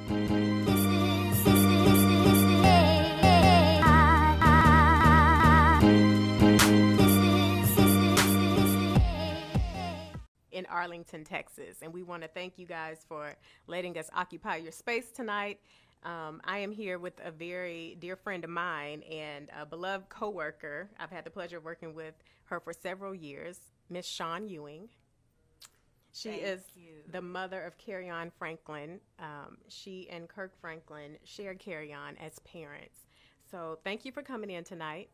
In Arlington, Texas, and we want to thank you guys for letting us occupy your space tonight. I am here with a very dear friend of mine and a beloved coworker. I've had the pleasure of working with her for several years, Miss Shawn Ewing. She is the mother of Kerrion Franklin. She and Kirk Franklin share Kerrion as parents. So thank you for coming in tonight.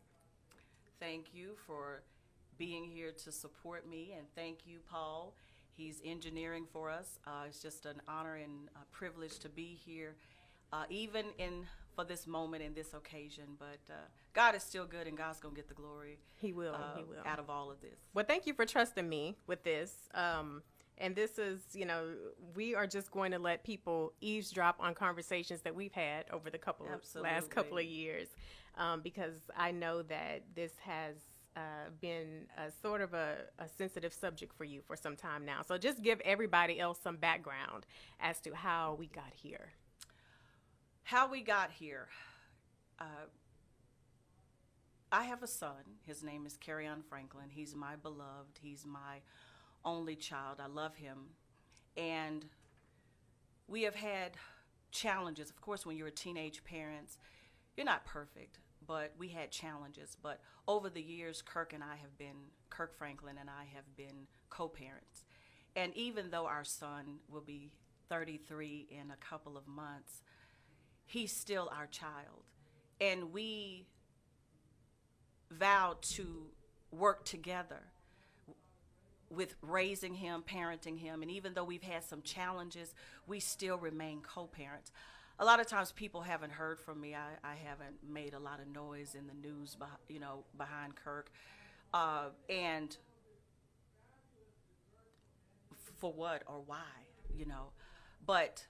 Thank you for being here to support me, and thank you, Paul. He's engineering for us. It's just an honor and a privilege to be here, even for this moment and this occasion. But God is still good, and God's gonna get the glory. He will. He will. Out of all of this. Well, thank you for trusting me with this. And this is, we are just going to let people eavesdrop on conversations that we've had over the last couple of years, because I know that this has been a sort of a sensitive subject for you for some time now. So just give everybody else some background as to how we got here. How we got here. I have a son. His name is Kerrion Franklin. He's my beloved. He's my only child. I love him. And we have had challenges. Of course, when you're a teenage parent, you're not perfect, but we had challenges. But over the years, Kirk Franklin and I have been co-parents. And even though our son will be 33 in a couple of months, he's still our child. And we vowed to work together with raising him, parenting him. And even though we've had some challenges, we still remain co-parents. A lot of times people haven't heard from me. I haven't made a lot of noise in the news, behind Kirk. And for what or why, But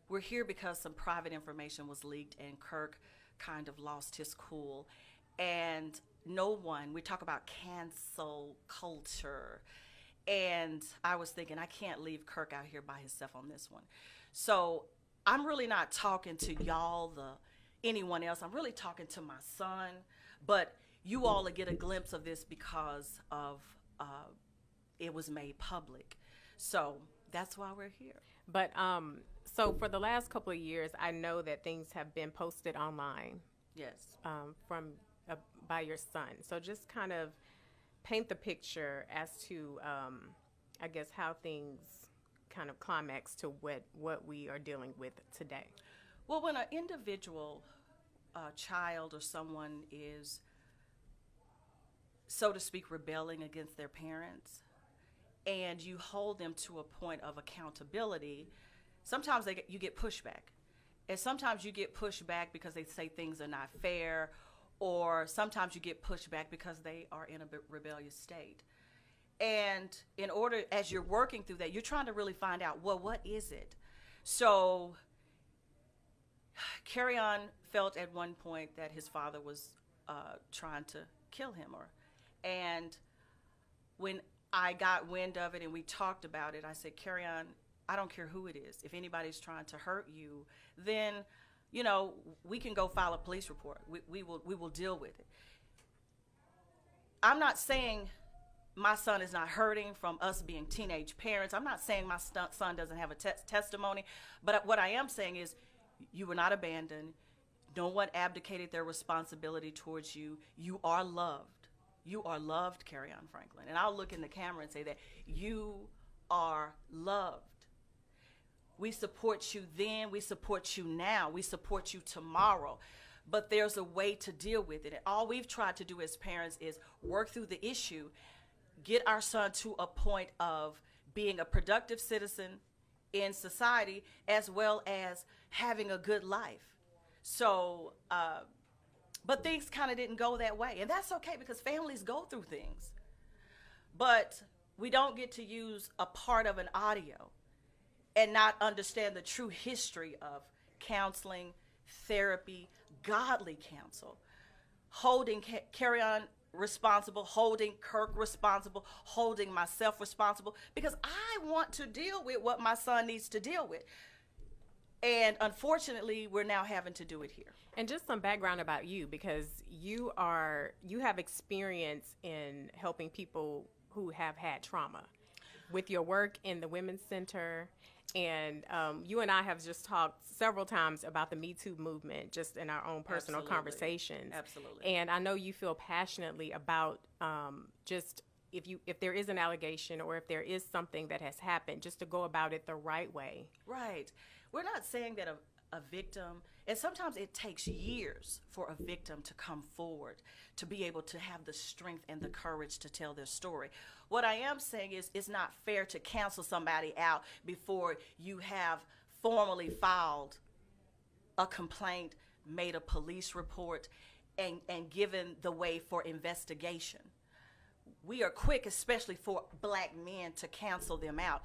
we're here because some private information was leaked and Kirk kind of lost his cool. And we talk about cancel culture. And I was thinking, I can't leave Kirk out here by himself on this one. So I'm really not talking to y'all, anyone else. I'm really talking to my son. But you all will get a glimpse of this because of it was made public. So that's why we're here. But so for the last couple of years, I know that things have been posted online. Yes. By your son. So just kind of paint the picture as to, I guess, how things kind of climax to what we are dealing with today. Well, when an individual child or someone is, so to speak, rebelling against their parents, and you hold them to a point of accountability, sometimes you get pushback. And sometimes you get pushback because they say things are not fair, or sometimes you get pushed back because they are in a rebellious state. And as you're working through that, you're trying to really find out, well, what is it? So Kerrion felt at one point that his father was trying to kill him. And when I got wind of it and we talked about it, I said, Kerrion, I don't care who it is. If anybody's trying to hurt you, then we can go file a police report. We will deal with it. I'm not saying my son is not hurting from us being teenage parents. I'm not saying my son doesn't have a testimony. But what I am saying is you were not abandoned. No one abdicated their responsibility towards you. You are loved. You are loved, Kerrion Franklin. And I'll look in the camera and say that you are loved. We support you then, we support you now, we support you tomorrow. But there's a way to deal with it. And all we've tried to do as parents is work through the issue, get our son to a point of being a productive citizen in society, as well as having a good life. So, but things kind of didn't go that way. And that's okay, because families go through things. But we don't get to use a part of an audio and not understand the true history of counseling, therapy, godly counsel, holding Kerrion responsible, holding Kirk responsible, holding myself responsible, because I want to deal with what my son needs to deal with. And unfortunately, we're now having to do it here. And just some background about you, because you have experience in helping people who have had trauma with your work in the Women's Center. And you and I have just talked several times about the Me Too movement, just in our own personal Absolutely. Conversations. Absolutely. And I know you feel passionately about just if there is an allegation or if there is something that has happened, just to go about it the right way. Right. We're not saying that a victim, and sometimes it takes years for a victim to come forward to be able to have the strength and the courage to tell their story. What I am saying is it's not fair to cancel somebody out before you have formally filed a complaint, made a police report, and given the way for investigation. We are quick, especially for black men, to cancel them out.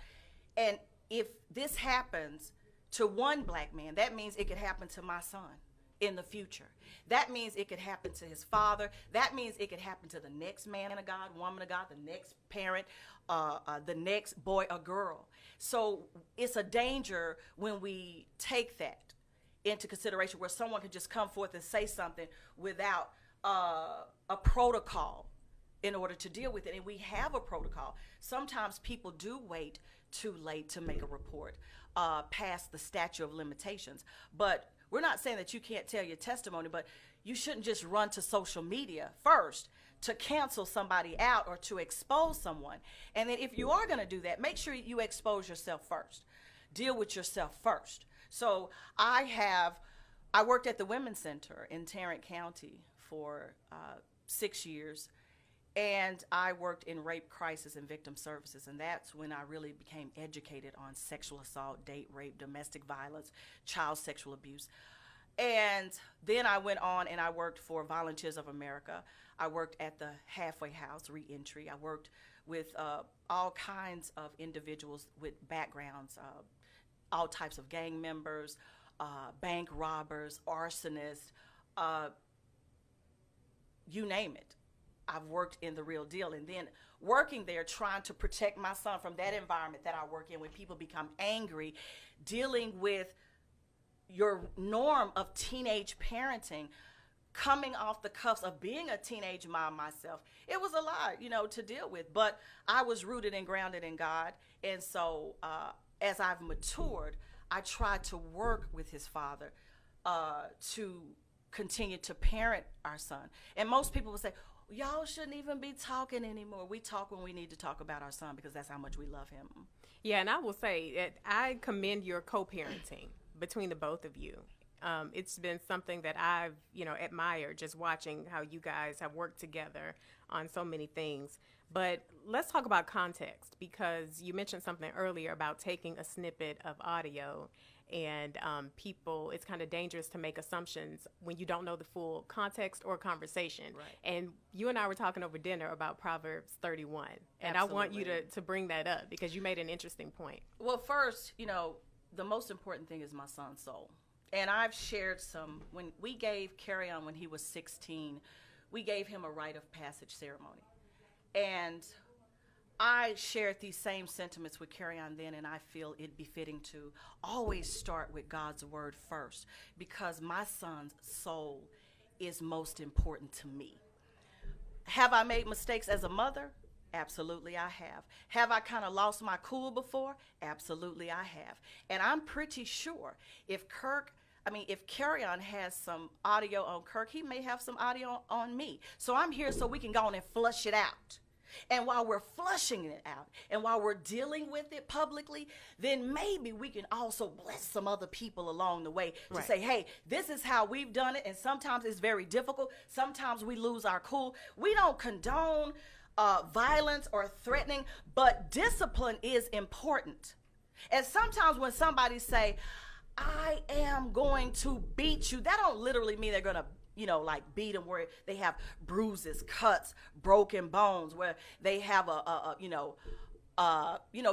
And if this happens to one black man, that means it could happen to my son in the future. That means it could happen to his father. That means it could happen to the next man of God, woman of God, the next parent, the next boy or girl. So it's a danger when we take that into consideration, where someone could just come forth and say something without a protocol in order to deal with it. And we have a protocol. Sometimes people do wait too late to make a report past the statute of limitations. But we're not saying that you can't tell your testimony, but you shouldn't just run to social media first to cancel somebody out or to expose someone. And then if you are going to do that, make sure you expose yourself first. Deal with yourself first. So I worked at the Women's Center in Tarrant County for 6 years. And I worked in rape crisis and victim services, and that's when I really became educated on sexual assault, date rape, domestic violence, child sexual abuse. And then I went on and I worked for Volunteers of America. I worked at the Halfway House, Reentry. I worked with all kinds of individuals with backgrounds, all types of gang members, bank robbers, arsonists, you name it. I've worked in the real deal. And then working there, trying to protect my son from that environment that I work in, when people become angry, dealing with your norm of teenage parenting, coming off the cuffs of being a teenage mom myself. It was a lot, to deal with. But I was rooted and grounded in God. And so as I've matured, I tried to work with his father to continue to parent our son. And most people would say, y'all shouldn't even be talking anymore. We talk when we need to talk about our son, because that's how much we love him. Yeah, and I will say that I commend your co-parenting between the both of you. It's been something that I've, admired, just watching how you guys have worked together on so many things. But let's talk about context, because you mentioned something earlier about taking a snippet of audio, and it's kind of dangerous to make assumptions when you don't know the full context or conversation. Right. And you and I were talking over dinner about Proverbs 31, and Absolutely. I want you to bring that up, because you made an interesting point. Well, first, the most important thing is my son's soul. And I've shared when we gave Kerrion, when he was 16, we gave him a rite of passage ceremony. And I shared these same sentiments with Kerrion then, and I feel it befitting to always start with God's word first, because my son's soul is most important to me. Have I made mistakes as a mother? Absolutely, I have. Have I kind of lost my cool before? Absolutely, I have. And I'm pretty sure if Kerrion has some audio on Kirk, he may have some audio on me. So I'm here so we can go on and flush it out. And while we're flushing it out, and while we're dealing with it publicly, then maybe we can also bless some other people along the way to say, hey, this is how we've done it. And sometimes it's very difficult. Sometimes we lose our cool. We don't condone violence or threatening, but discipline is important. And sometimes when somebody say, I am going to beat you, that don't literally mean they're going to beat them where they have bruises, cuts, broken bones, where they have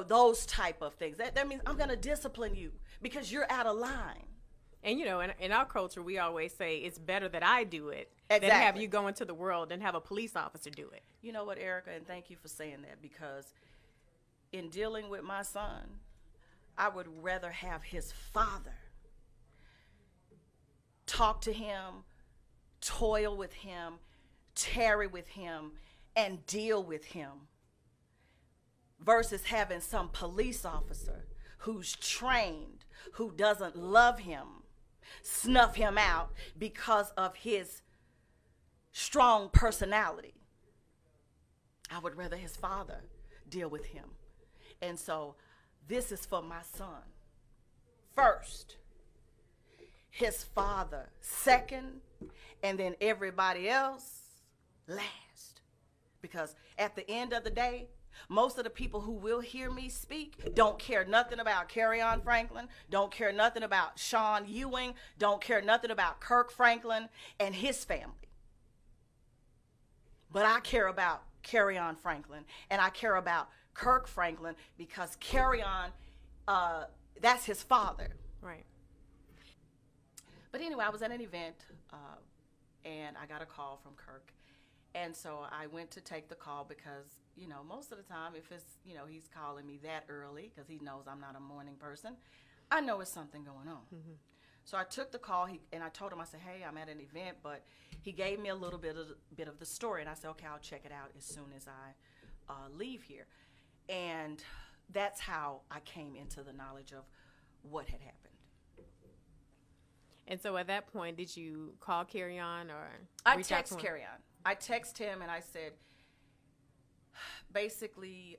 those type of things. That means I'm going to discipline you because you're out of line. And, in our culture, we always say it's better that I do it Exactly. than have you go into the world and have a police officer do it. You know what, Erica, and thank you for saying that, because in dealing with my son, I would rather have his father talk to him, toil with him, tarry with him, and deal with him, versus having some police officer who's trained, who doesn't love him, snuff him out because of his strong personality. I would rather his father deal with him. And so this is for my son first, his father second, and then everybody else last. Because at the end of the day, most of the people who will hear me speak don't care nothing about Kerrion Franklin, don't care nothing about Shawn Ewing, don't care nothing about Kirk Franklin and his family. But I care about Kerrion Franklin, and I care about Kirk Franklin because Kerrion, that's his father. Right. But anyway, I was at an event, and I got a call from Kirk. And so I went to take the call because, you know, most of the time if it's, you know, he's calling me that early because he knows I'm not a morning person, I know it's something going on. Mm-hmm. So I took the call, and I told him, I said, hey, I'm at an event, but he gave me a little bit of the story. And I said, okay, I'll check it out as soon as I leave here. And that's how I came into the knowledge of what had happened. And so at that point, did you call Kerrion or I text Kerrion. I text him and I said, basically,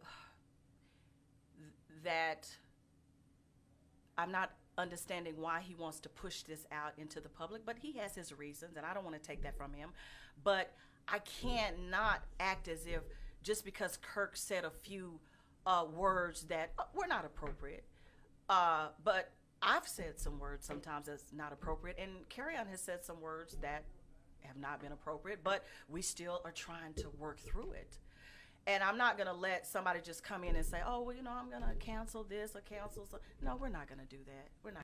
that I'm not understanding why he wants to push this out into the public, but he has his reasons, and I don't want to take that from him. But I can't not act as if just because Kirk said a few words that were not appropriate, but I've said some words sometimes that's not appropriate, and Kerrion has said some words that have not been appropriate, but we still are trying to work through it. And I'm not going to let somebody just come in and say, oh, well, you know, I'm going to cancel this or cancel. No, we're not going to do that. We're not